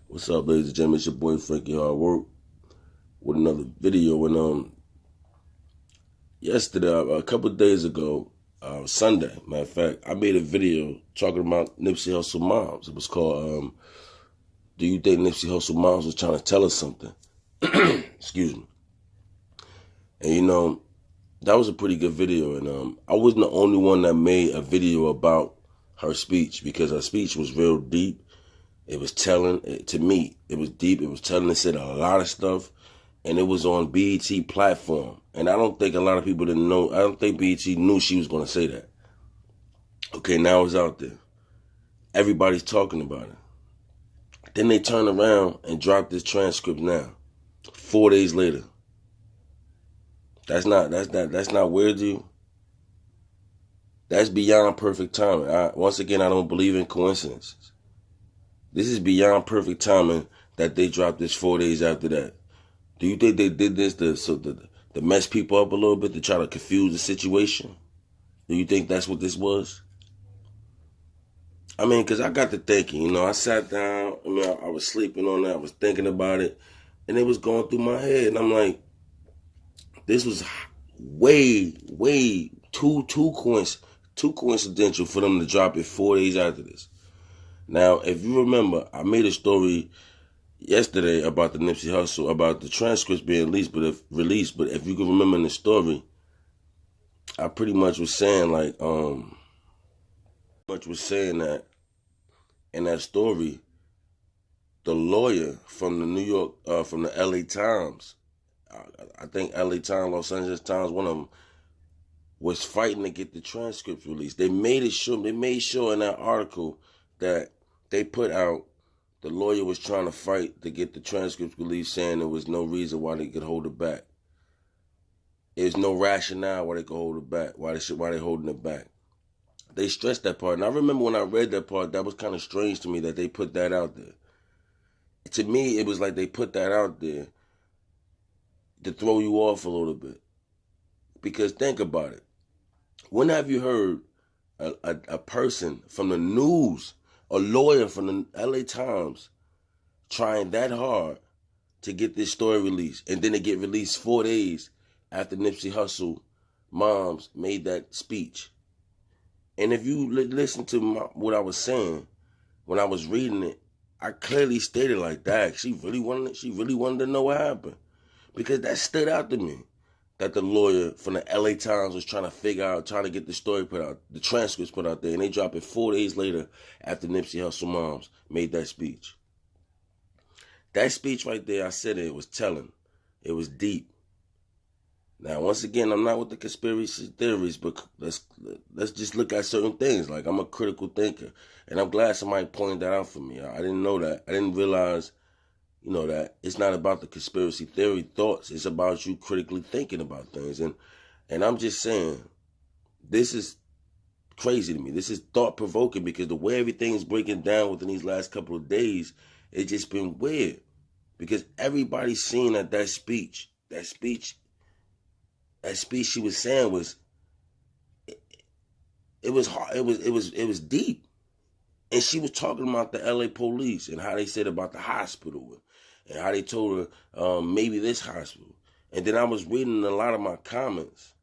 What's up, ladies and gentlemen? It's your boy Frankiehardworkshow with another video. And yesterday, a couple of days ago, Sunday, matter of fact, I made a video talking about Nipsey Hussle moms. It was called "Do You Think Nipsey Hussle Moms Was Trying to Tell Us Something?" Excuse me. And that was a pretty good video. And I wasn't the only one that made a video about her speech, because her speech was real deep. It was telling, to me, it was deep. It was telling, it said a lot of stuff. And it was on BET platform. And I don't think a lot of people didn't know. I don't think BET knew she was going to say that. Okay, now it's out there. Everybody's talking about it. Then they turn around and drop this transcript now, 4 days later. That's not weird to you? That's beyond perfect timing. Once again, I don't believe in coincidences. This is beyond perfect timing that they dropped this 4 days after that. Do you think they did this to mess people up a little bit, to try to confuse the situation? Do you think that's what this was? I mean, because I got to thinking, I sat down, I was sleeping on that, I was thinking about it, and it was going through my head, and I'm like, this was way too coincidental for them to drop it 4 days after this. Now, if you remember, I made a story yesterday about the Nipsey Hussle, about the transcripts being released. But if you can remember in the story, I pretty much was saying that in that story, the lawyer from the New York, from the LA Times, I think LA Times, Los Angeles Times, one of them, was fighting to get the transcripts released. They made sure in that article that they put out, the lawyer was trying to fight to get the transcripts released, saying there was no reason why they could hold it back. There's no rationale why they could hold it back. Why they holding it back? They stressed that part. And I remember when I read that part, that was kind of strange to me that they put that out there. To me, it was like they put that out there to throw you off a little bit. Because think about it. When have you heard a person from the news, a lawyer from the LA Times, trying that hard to get this story released, and then it get released 4 days after Nipsey Hussle moms made that speech? And if you listen to what I was saying when I was reading it, I clearly stated like that. She really wanted to know what happened, because that stood out to me. That the lawyer from the LA Times was trying to get the story put out, the transcripts put out there, and they dropped it 4 days later after Nipsey Hussle moms made that speech. That speech right there, I said it was telling. It was deep. Now, once again, I'm not with the conspiracy theories, but let's just look at certain things. Like, I'm a critical thinker, and I'm glad somebody pointed that out for me. I didn't know that. I didn't realize that it's not about the conspiracy theory thoughts. It's about you critically thinking about things. And I'm just saying, this is crazy to me. This is thought-provoking, because the way everything is breaking down within these last couple of days, it's just been weird. Because everybody's seen that speech she was saying was, it was hard. It was deep. And she was talking about the LA police and how they said about the hospital, and how they told her maybe this hospital. And then I was reading a lot of my comments.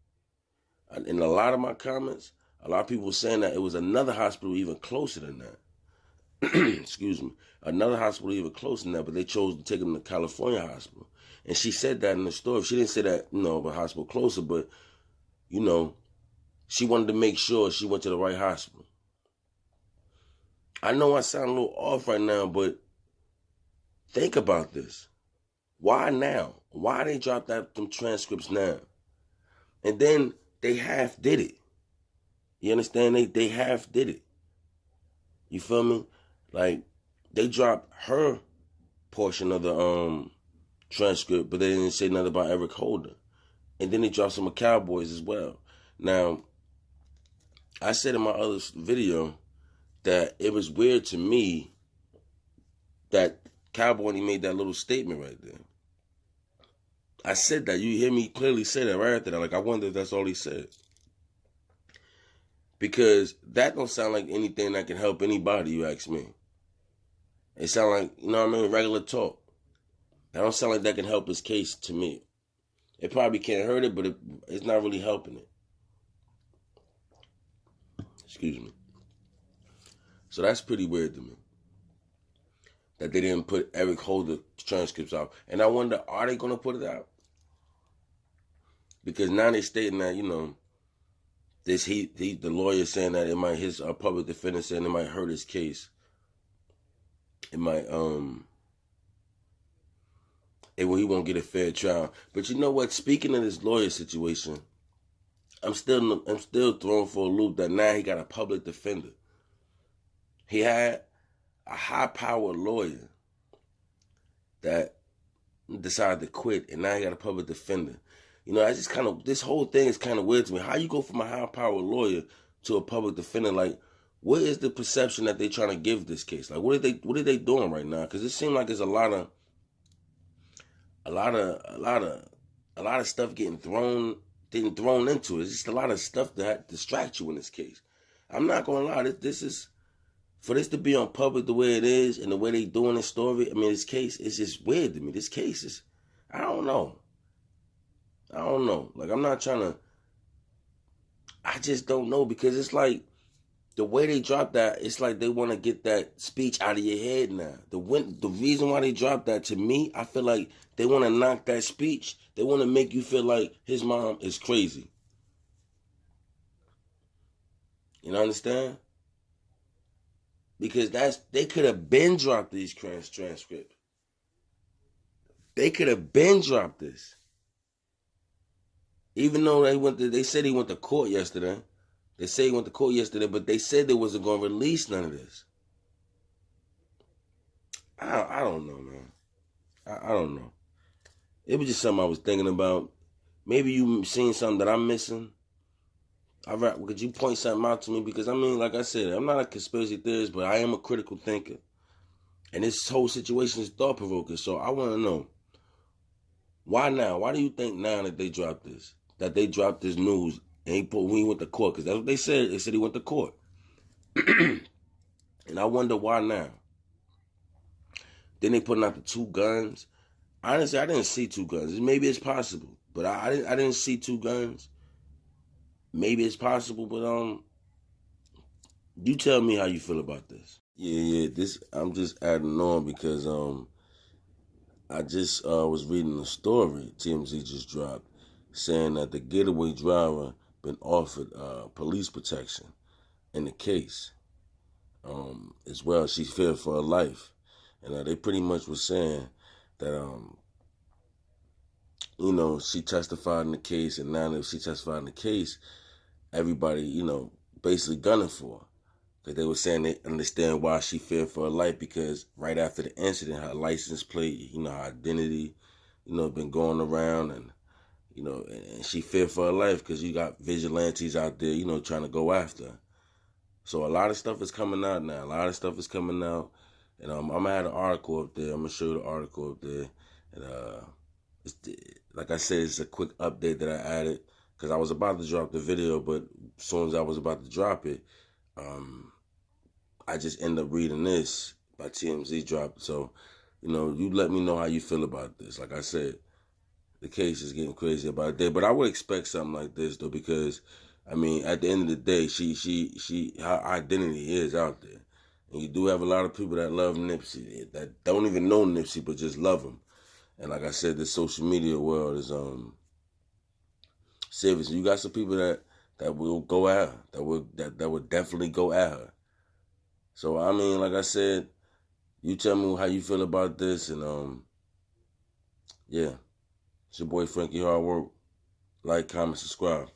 In a lot of my comments, a lot of people were saying that it was another hospital even closer than that. Excuse me. Another hospital even closer than that, but they chose to take them to California hospital. And she said that in the story. She didn't say that, of a hospital closer, but, she wanted to make sure she went to the right hospital. I know I sound a little off right now, but think about this. Why now? Why they dropped them transcripts now? And then they half did it. You understand? They half did it. You feel me? Like, they dropped her portion of the transcript, but they didn't say nothing about Eric Holder. And then they dropped some of Cowboys as well. Now, I said in my other video that it was weird to me that Cowboy only made that little statement right there. I said that. You hear me clearly say that right after that. Like, I wonder if that's all he said. Because that don't sound like anything that can help anybody, you ask me. It sound like, you know what I mean, regular talk. That don't sound like that can help his case to me. It probably can't hurt it, but it's not really helping it. Excuse me. So that's pretty weird to me, that they didn't put Eric Holder transcripts out. And I wonder, are they going to put it out? Because now they're stating that, you know, the lawyer saying that it might, his public defender saying it might hurt his case. It might, he won't get a fair trial. But you know what? Speaking of this lawyer situation, I'm still thrown for a loop that now he got a public defender. He had a high-powered lawyer that decided to quit, and now he got a public defender. You know, I just kind of, this whole thing is kind of weird to me. How you go from a high-powered lawyer to a public defender? Like, what is the perception that they're trying to give this case? Like, what are they doing right now? Because it seems like there's a lot of stuff getting thrown into it. It's just a lot of stuff that distract you in this case. I'm not gonna lie, this is, for this to be on public the way it is and the way they doing this story, I mean, this case is just weird to me. This case is, I don't know. Like, I'm not trying to, I just don't know, because it's like, the way they dropped that, it's like they want to get that speech out of your head now. The reason why they dropped that, to me, I feel like they want to knock that speech. They want to make you feel like his mom is crazy. You understand? Because they could have been dropped these transcripts. They could have been dropped this. Even though they said he went to court yesterday. They say he went to court yesterday, but they said they wasn't going to release none of this. I don't know, man. I don't know. It was just something I was thinking about. Maybe you seen something that I'm missing. Could you point something out to me? Because, I mean, like I said, I'm not a conspiracy theorist, but I am a critical thinker. And this whole situation is thought-provoking, so I want to know, why now? Why do you think now that they dropped this? That they dropped this news and when he went to court? Because that's what they said. They said he went to court. And I wonder why now. Then they putting out the 2 guns. Honestly, I didn't see 2 guns. Maybe it's possible, but I didn't see 2 guns. Maybe it's possible, but you tell me how you feel about this. Yeah. This, I'm just adding on because I just was reading a story TMZ just dropped, saying that the Getaway driver been offered police protection in the case. As well, she feared for her life, and they pretty much were saying that you know, she testified in the case, and now that she testified in the case, everybody, you know, basically gunning for her. Because they were saying they understand why she feared for her life, because right after the incident, her license plate, you know, her identity, you know, been going around, and, you know, and she feared for her life because you got vigilantes out there, you know, trying to go after her. So a lot of stuff is coming out now. And I'm going to add an article up there. I'm going to show you the article up there. And like I said, it's a quick update that I added because I was about to drop the video, but as soon as I was about to drop it, I just ended up reading this by TMZ dropped. So, you know, you let me know how you feel about this. Like I said, the case is getting crazy about a day, but I would expect something like this though, because I mean, at the end of the day, her identity is out there, and you do have a lot of people that love Nipsey, that don't even know Nipsey, but just love him. And like I said, the social media world is serious. You got some people that will go at her, that would definitely go at her. So I mean, like I said, you tell me how you feel about this, and yeah, it's your boy Frankie Hard Work. Like, comment, subscribe.